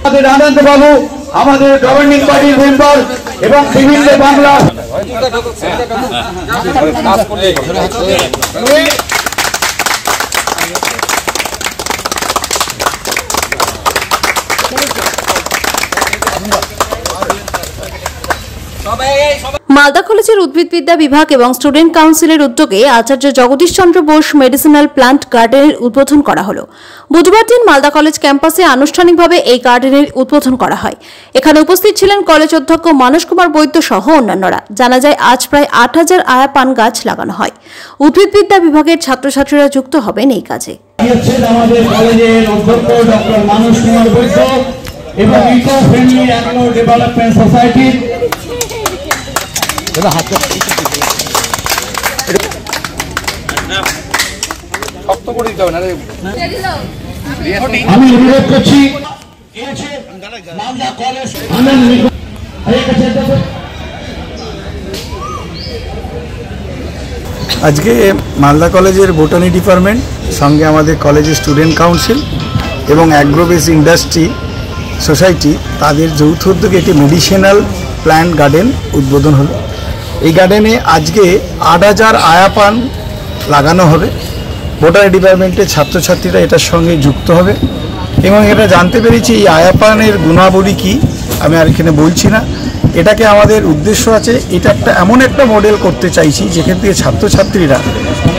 আনন্দ বাবু আমাদের গভর্নিং পার্টির মেম্বার এবং বিভিন্ন বাংলা মালদা কলেজের উদ্ভিদবিদ্যা বিভাগ এবং স্টুডেন্ট কাউন্সিলের উদ্যোগে আচার্য জগদীশ চন্দ্র বোস মেডিসিনাল প্লান্ট গার্ডেনের উদ্বোধন করা হলো। বুধবার দিন মালদা কলেজ ক্যাম্পাসে আনুষ্ঠানিকভাবে এই গার্ডেনের উদ্বোধন করা হয়। এখানে উপস্থিত ছিলেন কলেজ অধ্যক্ষ মানস কুমার বৈদ্য সহ অন্যান্যরা। জানা যায় আজ প্রায় ৮,০০০ আয়া পান গাছ লাগানো হয়। উদ্ভিদবিদ্যা বিভাগের ছাত্রছাত্রীরা যুক্ত হবেন এই কাজে। আমাদের কলেজের অধ্যক্ষ ডক্টর মানস কুমার বৈদ্য এবং eco friendly agro development society আমি অনুরোধ করছি আজকে মালদা কলেজের বোটানি ডিপার্টমেন্ট সঙ্গে আমাদের কলেজের স্টুডেন্ট কাউন্সিল এবং অ্যাগ্রোবেস ইন্ডাস্ট্রি সোসাইটি তাদের যৌথ উদ্যোগে একটি মেডিসিনাল প্ল্যান্ট গার্ডেন উদ্বোধন হলো। এই গার্ডেনে আজকে ৮,০০০ আয়া পান লাগানো হবে। বোটানি ডিপার্টমেন্টের ছাত্রছাত্রীরা এটার সঙ্গে যুক্ত হবে এবং এটা জানতে পেরেছি এই আয়া পানের গুণাবলী কী আমি আর এখানে বলছি না। এটাকে আমাদের উদ্দেশ্য আছে, এটা একটা এমন একটা মডেল করতে চাইছি যেখান থেকে ছাত্রছাত্রীরা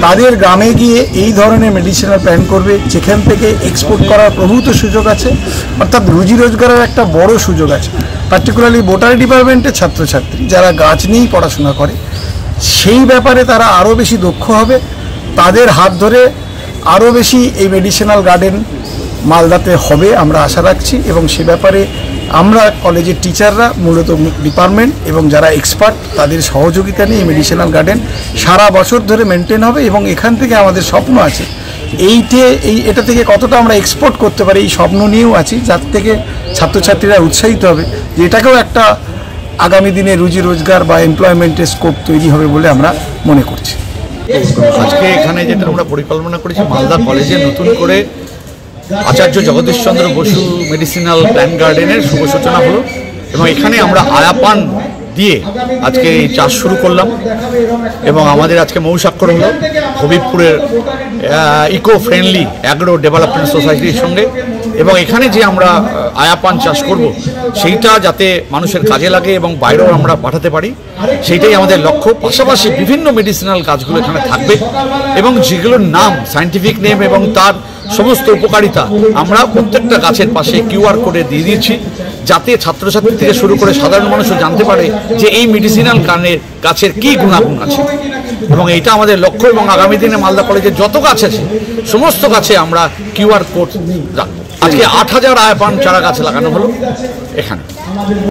তাদের গ্রামে গিয়ে এই ধরনের মেডিসিনাল প্ল্যান করবে, যেখান থেকে এক্সপোর্ট করার প্রভূত সুযোগ আছে, অর্থাৎ রুজি রোজগারের একটা বড় সুযোগ আছে। পার্টিকুলারলি বোটানি ডিপার্টমেন্টের ছাত্রছাত্রী যারা গাছ নিয়েই পড়াশোনা করে সেই ব্যাপারে তারা আরও বেশি দক্ষ হবে। তাদের হাত ধরে আরও বেশি এই মেডিসিনাল গার্ডেন মালদাতে হবে আমরা আশা রাখছি এবং সে ব্যাপারে আমরা কলেজের টিচাররা মূলত ডিপার্টমেন্ট এবং যারা এক্সপার্ট তাদের সহযোগিতা নিয়ে এই মেডিসিনাল গার্ডেন সারা বছর ধরে মেনটেন হবে এবং এখান থেকে আমাদের স্বপ্ন আছে এটা থেকে কতটা আমরা এক্সপোর্ট করতে পারি এই স্বপ্ন নিয়েও আছি, যার থেকে ছাত্রছাত্রীরা উৎসাহিত হবে যে এটাকেও একটা আগামী দিনে রুজি রোজগার বা এমপ্লয়মেন্টের স্কোপ তৈরি হবে বলে আমরা মনে করছি। আজকে এখানে যেটা আমরা পরিকল্পনা করেছি মালদা কলেজে নতুন করে আচার্য জগদীশ চন্দ্র বসু মেডিসিনাল প্ল্যান্ট গার্ডেনের শুভ সূচনা হলো এবং এখানে আমরা আয়া পান দিয়ে আজকে এই চাষ শুরু করলাম এবং আমাদের আজকে মৌস্বাক্ষর হলো হবিবপুরের ইকো ফ্রেন্ডলি অ্যাগ্রো ডেভেলপমেন্ট সোসাইটির সঙ্গে এবং এখানে যে আমরা আয়া পান চাষ করব সেইটা যাতে মানুষের কাজে লাগে এবং বাইরেও আমরা পাঠাতে পারি সেইটাই আমাদের লক্ষ্য। পাশাপাশি বিভিন্ন মেডিসিনাল গাছগুলো এখানে থাকবে এবং যেগুলোর নাম সায়েন্টিফিক নেম এবং তার সমস্ত উপকারিতা আমরা প্রত্যেকটা গাছের পাশে কিউআর কোডে দিয়ে দিয়েছি, যাতে ছাত্রছাত্রী থেকে শুরু করে সাধারণ মানুষও জানতে পারে যে এই মেডিসিনাল গাছের কী গুণাগুণ আছে এবং এইটা আমাদের লক্ষ্য। এবং আগামী দিনে মালদা কলেজের যত গাছ আছে সমস্ত গাছে আমরা কিউআর কোড রাখবো। আজকে ৮,০০০ আয়া পান চারা গাছ লাগানো হলো এখানে।